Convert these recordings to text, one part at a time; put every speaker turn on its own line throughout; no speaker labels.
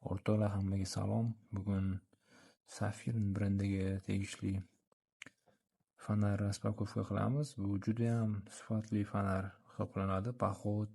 O'rtoqlar, hammaga salom. Bugun Safirin brendiga tegishli fonar raspakovka qilamiz. Bu juda ham sifatli fonar hisoblanadi. Paxod,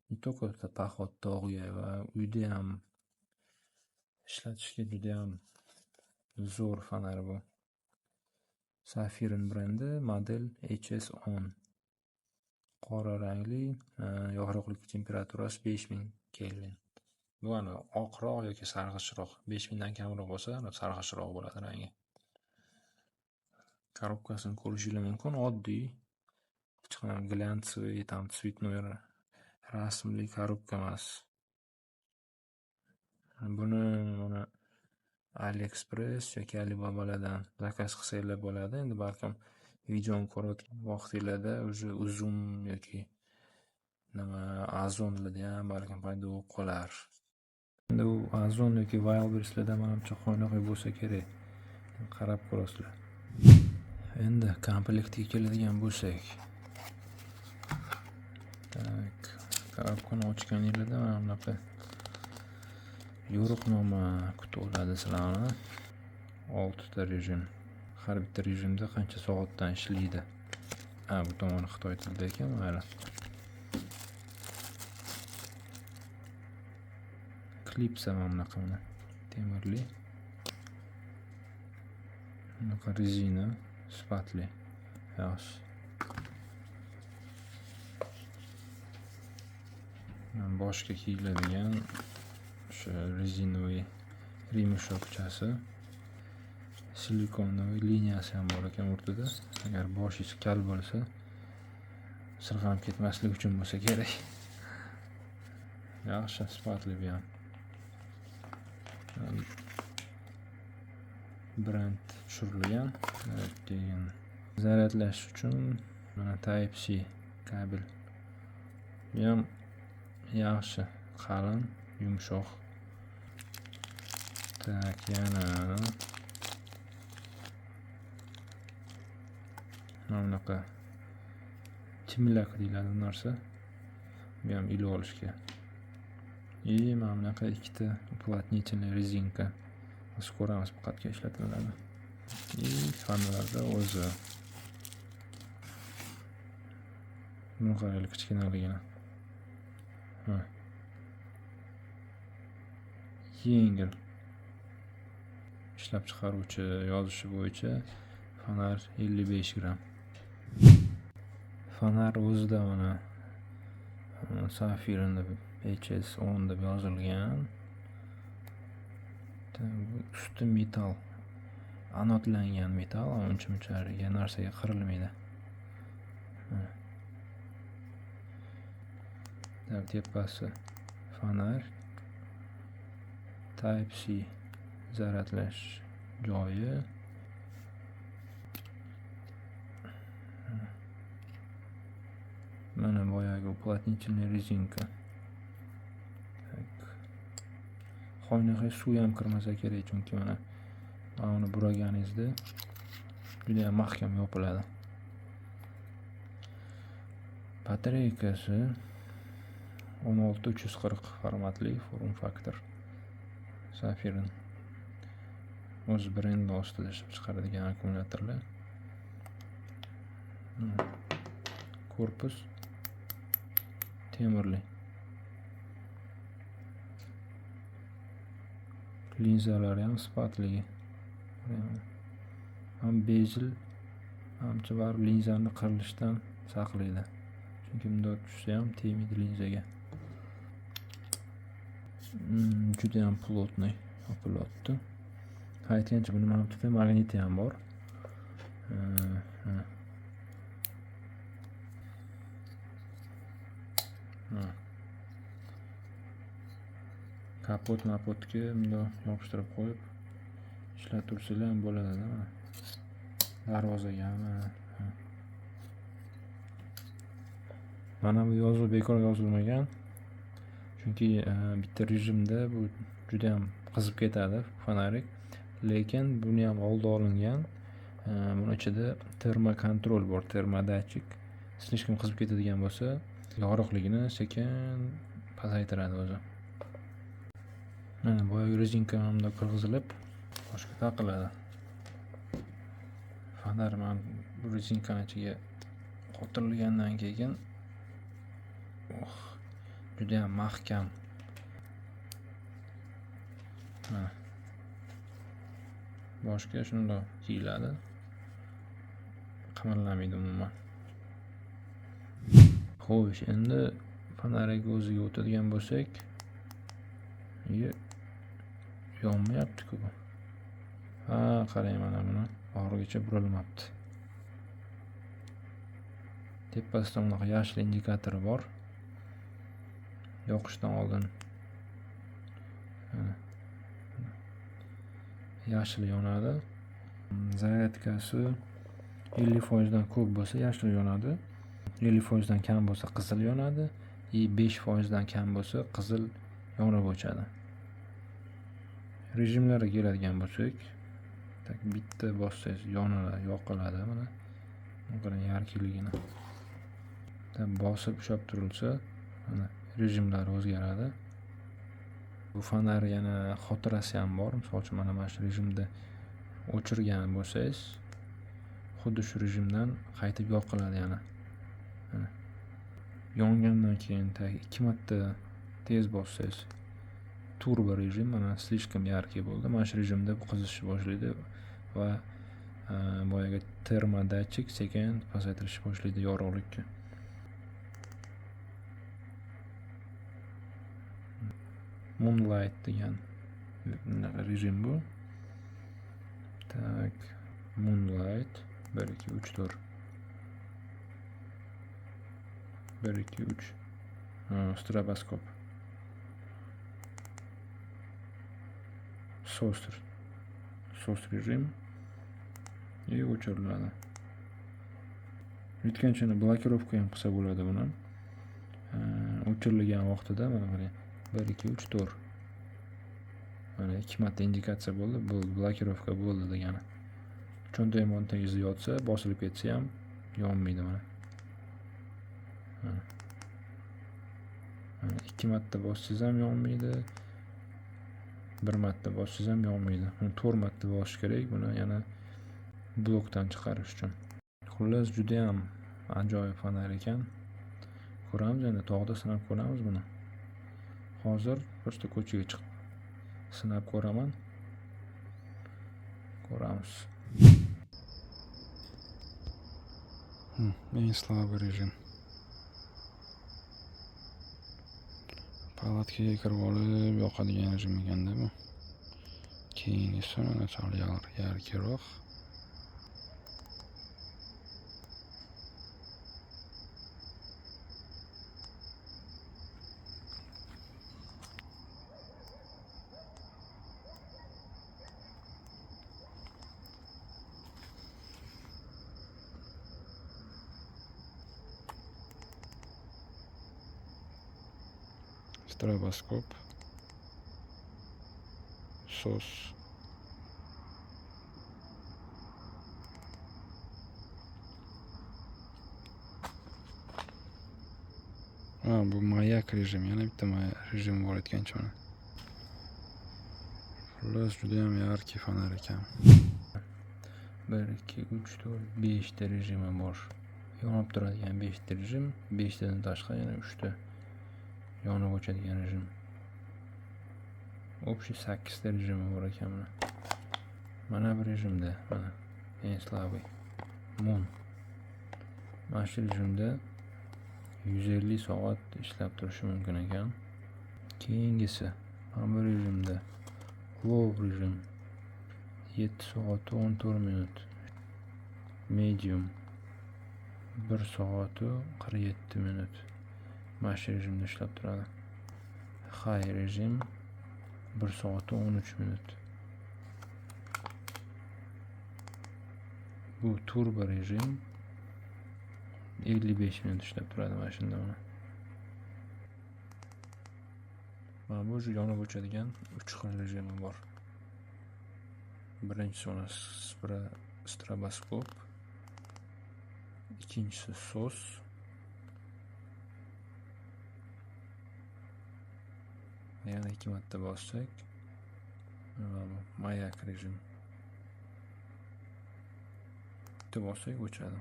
не только paxod tog'ga va uyda ham ishlatishga juda ham zo'r fonar bu. Safirin brendi, model HS10. Qora rangli, yorug'lik temperaturasi 5000 Kelvin. Bu oqroq yoki sarg'ishroq, 5000 dan kamroq bo'lsa, sarg'ishroq bo'ladi rangi. Korobkasini ko'rishingiz mumkin, oddiy, hech qanday glянцевый, там цветной rasmli korobka emas. Buni mana AliExpress yoki Alibabalardan zakaz qilsanglar bo'ladi. Endi balkim videoni ko'rayotgan vaqtinglarda uzum yoki Amazonlarda ham balkim paydo bo'lib qolar. Endi u Amazon yoki Wildberrieslarda menimcha qo'ynoq bo'lsa kerak. Qarab ko'rasizlar. Endi komplektga keladigan bo'lsak, korobkani ochganingizda mana bunaqa yo'riqnoma kutib oladi sizlarni. 6 ta rejim. Har bitta rejimda qancha soatdan ishlaydi. Bu tomoni Xitoy tilida ekan, mayli. Klipsa mana bunaqa temirli. Bunaqa rezina, sifatli. Yaxshi. Boshga kiyiladigan o'sha rezinoviy ремешокchasi. Silikonli liniyasi ham bor ekan o'rtada. Agar boshingiz kal bo'lsa, sirg'anib ketmasligi uchun bo'lsa kerak. Yaxshi, sifatli bu ham. Brend tushirilgan. Keyin zaryadlash uchun mana Type-C kabel. Bu ham yaxshi, qalin, yumshoq. Tak, yana mana bunaqa timlak deyiladi bu narsa. Bu ham ilib olishga. Mana bunaqa ikkita уплотнительный rezinka. Biz ko'ramiz bu qatga ishlatiladi. Fonarda o'zi. Buni qaraylik, kichkinaligini. Yengil. Ishlab chiqaruvchi yozishi bo'yicha fonar 55 gram. Fonar o'zida mana Safirin deb HS10 deb yozilgan. Usti metal, anodlangan metal, uncha narsaga qirilmaydi. Tepasi fonar, Type-C zaryadlash joyi. Mana boyagi уплотнительный rezinka. Qo'yniga suv ham kirmasa kerak, chunki mana uni buraganingizda juda ham mahkam yopiladi. Batareykasi 16340 formatli form factor. Safirin o'z brendi ostida ishlab chiqaradigan akkumulyatorlar. Korpus temirli. Linzalari ham sifatli. Ham bezel, hamcha bar linzani qirilishdan saqlaydi. Chunki bunday tushsa ham tegmaydi linzaga. Juda ham plotniy yopilyapti. Aytgancha buni mana bu magniti ham bor. Kapotga bunday yopishtirib qo'yib ishlatuvchilar ham bo'ladi. Darvozaga ham. Mana bu yozuv bekor yozilmagan. Chunki bitta rejimda bu juda ham qizib ketadi fonarik. Lekin buni ham oldi olingan. Buni ichida termokontrol bor, termodatchik. Slishkim qizib ketadigan bo'lsa, yorug'ligini sekin pasaytiradi o'zi. Mana boyagi rezinka hamda kirgizilib boshga taqiladi. Fonar mana bu rezinkani ichiga qotirilgandan keyin juda ham mahkam. Mana boshga shundoq kiyiladi. Qimirlamaydi umuman. Xo'sh, endi fonarik o'ziga o'tadigan bo'lsak, yonmayapti-ku bu. Qarang mana buni oxirigacha burilmabdi. Tepasida bunaqa yashil indikatori bor. Yoqishdan oldin yashil yonadi. Zaryadkasi 50% dan ko'p bo'lsa yashil yonadi. 50% dan kam bo'lsa qizil yonadi. 5% dan kam bo'lsa qizil yonib o'chadi. Rejimlarga keladigan bo'lsak, bitta bossangiz yoniladi, yoqiladi mana. Qarang yarkiligini. Bosib ushlab turilsa, mana rejimlar o'zgaradi. Bu fonar yana xotirasi ham bor. Misol uchun mana shu rejimda o'chirgan bo'lsangiz, xuddi shu rejimdan qaytib yoqiladi yana. Mana yongandan keyin 2 marta tez bossangiz turbo rejim mana slishkam yarkiy bo'ldi. Mana shu rejimda bu qizishni boshlaydi va boyagi termodatchik sekin pasaytirishni boshlaydi yorug'likka. Moonlight degan rejim bu. Moonlight 1 2 3 4 1 2 3 stroboskop. SOS rejim o'chiriladi. Yetganchani blokirovka ham qilsa bo'ladi buni. O'chirilgan vaqtida mana qarang 1 2 3 4 mana 2 marta indikatsiya bo'ldi. Bu blokirovka bo'ldi degani. Cho'ntak montagingizda yotsa, bosilib ketsa ham yonmaydi mana. Mana 2 marta bossangiz ham yonmaydi. 1 marta bossangiz ham yonmaydi. Buni 4 marta bosish kerak buni yana blokdan chiqarish uchun. Xullas juda ham ajoyib fonar ekan. Ko'ramiz endi tog'da sinab ko'ramiz buni. Hozir просто ko'chaga chiqib sinab ko'raman. Ko'ramiz. Eng slabый rejim. Palatkaga kirib olib yoqadigan rejim ekanda bu. Keyingisi sal yarkiroq. Stroboskop. SOS. Bu mayak rejim. Yana bitta rejim bor etgancha mana. Xullas juda ham yarki fonar ekan. 1 2 3 4 5 ta rejimi bor. Yonib turadigan 5 ta rejim, 5 tadan tashqari yana 3 ta yonib o'chadigan rejim. Общий 8 ta rejimi bor ekan mana. Mana bu rejimda mana eng slabый Moon. Mana shu rejimda 150 soat ishlab turishi mumkin ekan. Keyingisi mana bu rejimda low rejim 7 soat 14 minut. Medium 1 soat 47 minut. Mana shu rejimda ishlab turadi. High rejim 1 soat 13 minut. Bu turbo rejim 55 minut ishlab turadi mana shunda mana. Mana bu yonib o'chadigan 3 xil rejimi bor. Birinchisi ona stroboskop, ikkinchisi SOS, yana 2 marta bossak Mayak rejim. Bitta bossak o'chadi.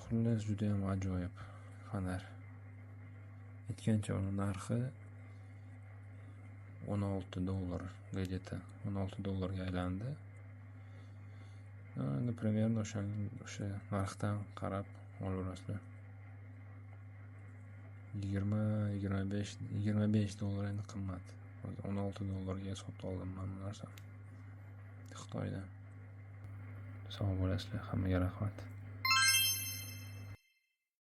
Xullas juda ham ajoyib fonar. Aytgancha uni narxi $16 gadjeti $16 ga aylandi. Endi примерно o'sha narxdan qarab olaverasizlar. $25 endi qimmat. $16 ga sotib oldim men bu narsani Xitoydan. Sog' bo'lasizlar, hammaga rahmat.